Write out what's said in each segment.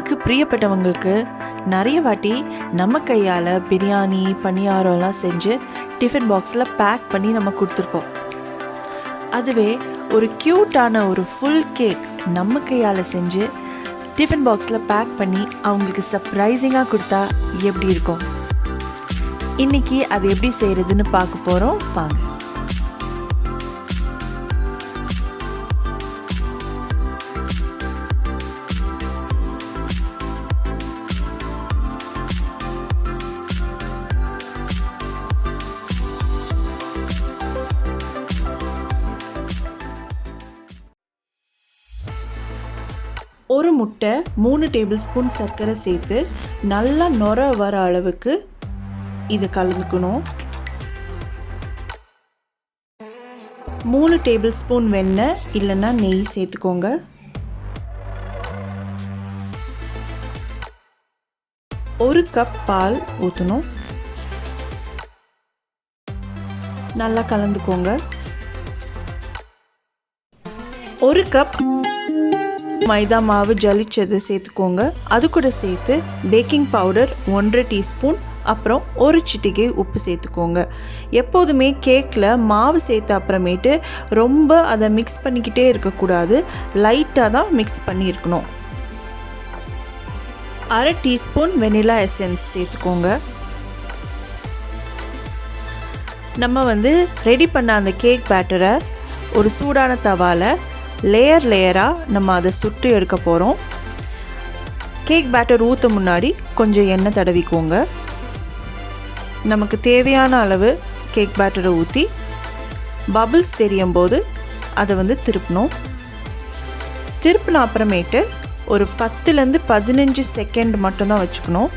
நமக்கு பிரியப்பட்டவங்களுக்கு நிறைய வாட்டி நம்ம கையால் பிரியாணி பணியாரம்லாம் செஞ்சு டிஃபன் பாக்ஸில் பேக் பண்ணி நம்ம கொடுத்துருக்கோம். அதுவே ஒரு க்யூட்டான ஒரு ஃபுல் கேக் நம்ம கையால் செஞ்சு டிஃபன் பாக்ஸில் பேக் பண்ணி அவங்களுக்கு சர்ப்ரைசிங்காக கொடுத்தா எப்படி இருக்கும்? இன்றைக்கி அது எப்படி செய்கிறதுன்னு பார்க்க போகிறோம். வாங்க. ஒரு முட்டை 3 டேபிள் ஸ்பூன் சர்க்கரை சேர்த்து நல்லா நொர வர அளவுக்கு இது கலந்துக்கணும். 3 டேபிள் ஸ்பூன் வெண்ணெய் இல்லைன்னா நெய் சேர்த்துக்கோங்க. ஒரு கப் பால் ஊற்றணும். நல்லா கலந்துக்கோங்க. ஒரு கப் மைதா மாவு ஜலிச்சது சேர்த்துக்கோங்க. அது கூட சேர்த்து பேக்கிங் பவுடர் 1.5 டீஸ்பூன், அப்புறம் ஒரு சிட்டிகை உப்பு சேர்த்துக்கோங்க. எப்போதுமே கேக்கில் மாவு சேர்த்த அப்புறமேட்டு ரொம்ப அதை மிக்ஸ் பண்ணிக்கிட்டே இருக்கக்கூடாது, லைட்டாக தான் மிக்ஸ் பண்ணியிருக்கணும். 1/2 டீஸ்பூன் வெனிலா எசன்ஸ் சேர்த்துக்கோங்க. நம்ம ரெடி பண்ண அந்த கேக் பேட்டரை ஒரு சூடான தவாவில் லேயராக நம்ம அதை சுட்டு எடுக்க போகிறோம். கேக் பேட்டர் ஊற்ற முன்னாடி கொஞ்சம் எண்ணெய் தடவிக்கோங்க. நமக்கு தேவையான அளவு கேக் பேட்டரை ஊற்றி பபிள்ஸ் தெரியும் போது அதை திருப்பணும். திருப்பின அப்புறமேட்டு ஒரு 10லேருந்து 15 செகண்ட் மட்டும்தான் வச்சுக்கணும்.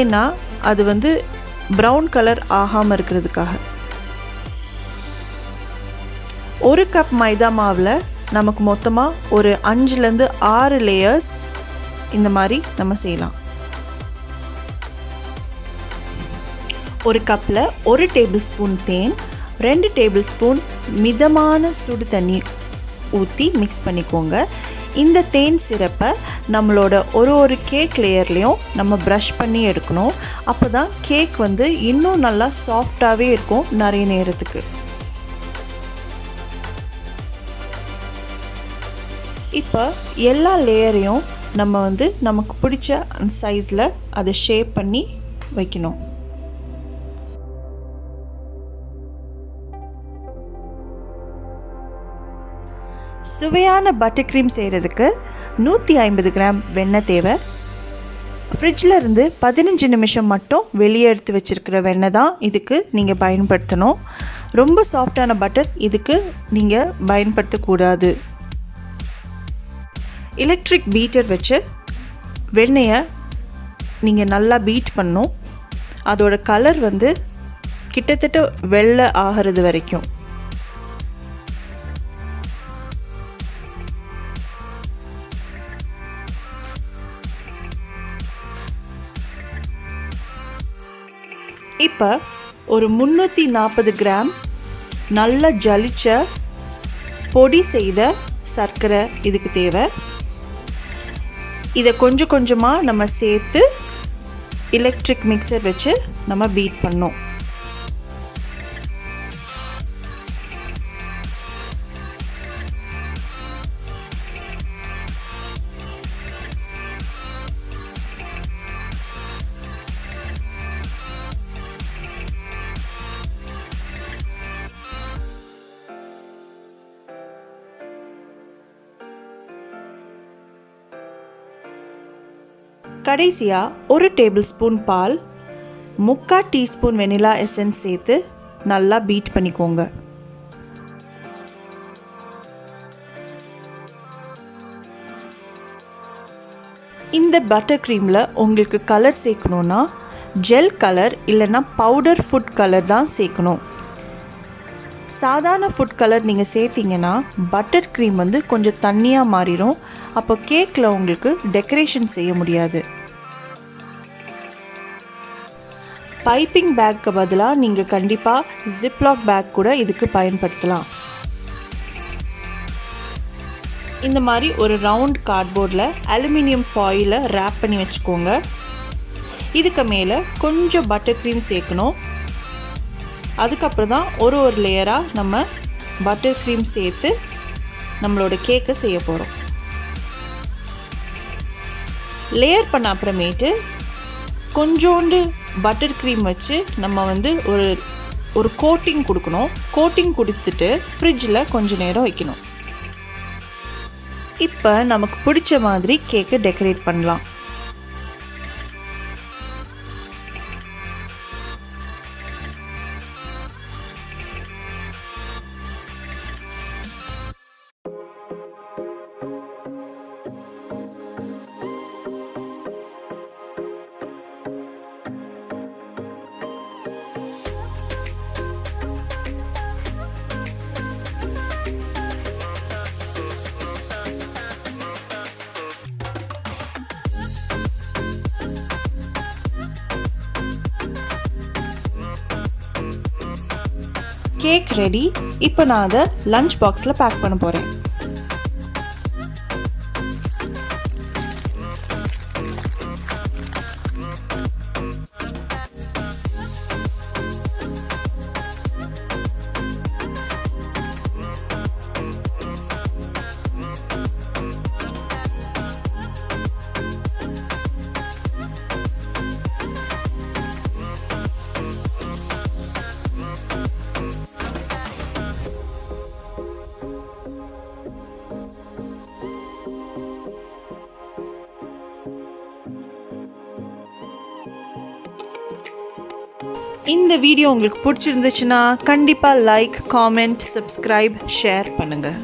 ஏன்னா அது ப்ரௌன் கலர் ஆகாமல் இருக்கிறதுக்காக. ஒரு கப் மைதா மாவில் நமக்கு மொத்தமாக ஒரு 5லேருந்து 6 லேயர்ஸ் இந்த மாதிரி நம்ம செய்யலாம். ஒரு கப்பில் 1 டேபிள் ஸ்பூன் தேன், 2 டேபிள் ஸ்பூன் மிதமான சுடு தண்ணி ஊற்றி மிக்ஸ் பண்ணிக்கோங்க. இந்த தேன் சிரப்பை நம்மளோட ஒரு கேக் லேயர்லேயும் நம்ம ப்ரஷ் பண்ணி எடுக்கணும். அப்போ தான் கேக் இன்னும் நல்லா சாஃப்டாகவே இருக்கும் நிறைய நேரத்துக்கு. இப்போ எல்லா லேயரையும் நம்ம நமக்கு பிடிச்ச அந்த சைஸில் அதை ஷேப் பண்ணி வைக்கணும். சுவையான பட்டர் க்ரீம் செய்கிறதுக்கு 150 கிராம் வெண்ணெய் தேவை. ஃப்ரிட்ஜில் இருந்து 15 நிமிஷம் மட்டும் வெளியே எடுத்து வச்சுருக்கிற வெண்ணெய் தான் இதுக்கு நீங்கள் பயன்படுத்தணும். ரொம்ப சாஃப்டான பட்டர் இதுக்கு நீங்கள் பயன்படுத்தக்கூடாது. எலக்ட்ரிக் பீட்டர் வச்சு வெண்ணெயை நீங்கள் நல்லா பீட் பண்ணணும். அதோட கலர் கிட்டத்தட்ட வெள்ளை ஆகிறது வரைக்கும். இப்போ ஒரு 340 கிராம் நல்லா ஜலிச்ச பொடி செய்த சர்க்கரை இதுக்கு தேவை. இதை கொஞ்சம் கொஞ்சமாக நம்ம சேர்த்து எலக்ட்ரிக் மிக்சர் வச்சு நம்ம பீட் பண்ணோம். கடைசியாக 1 டேபிள் ஸ்பூன் பால், 3/4 டீஸ்பூன் வெனிலா எசன்ஸ் சேர்த்து நல்லா பீட் பண்ணிக்கோங்க. இந்த பட்டர் க்ரீமில் உங்களுக்கு கலர் சேர்க்கணுன்னா ஜெல் கலர் இல்லைன்னா பவுடர் ஃபுட் கலர் தான் சேர்க்கணும். சாதாரண ஃபுட் கலர் நீங்கள் சேர்த்திங்கன்னா பட்டர் க்ரீம் கொஞ்சம் தண்ணியாக மாறிடும். அப்போ கேக்கில் உங்களுக்கு டெக்கரேஷன் செய்ய முடியாது. பைப்பிங் பேக்கு பதிலாக நீங்கள் கண்டிப்பாக ஜிப்லாக் பேக் கூட இதுக்கு பயன்படுத்தலாம். இந்த மாதிரி ஒரு ரவுண்ட் கார்ட்போர்டில் அலுமினியம் ஃபாயிலை ரேப் பண்ணி வச்சுக்கோங்க. இதுக்கு மேலே கொஞ்சம் பட்டர் க்ரீம் சேர்க்கணும். அதுக்கப்புறம் தான் ஒரு லேயராக நம்ம பட்டர் க்ரீம் சேர்த்து நம்மளோட கேக்கை செய்ய போகிறோம். லேயர் பண்ண அப்புறமேட்டு கொஞ்சோண்டு பட்டர் க்ரீம் வச்சு நம்ம ஒரு கோட்டிங் கொடுக்கணும். கோட்டிங் கொடுத்துட்டு ஃப்ரிட்ஜில் கொஞ்ச நேரம் வைக்கணும். இப்போ நமக்கு பிடிச்ச மாதிரி கேக்கை டெக்கரேட் பண்ணலாம். Cake ready. இப்போ நான் அதை லஞ்ச் பாக்ஸில் பேக் பண்ண போகிறேன். இந்த வீடியோ உங்களுக்கு பிடிச்சிருந்துச்சுன்னா கண்டிப்பாக லைக், காமெண்ட், சப்ஸ்கிரைப், ஷேர் பண்ணுங்கள்.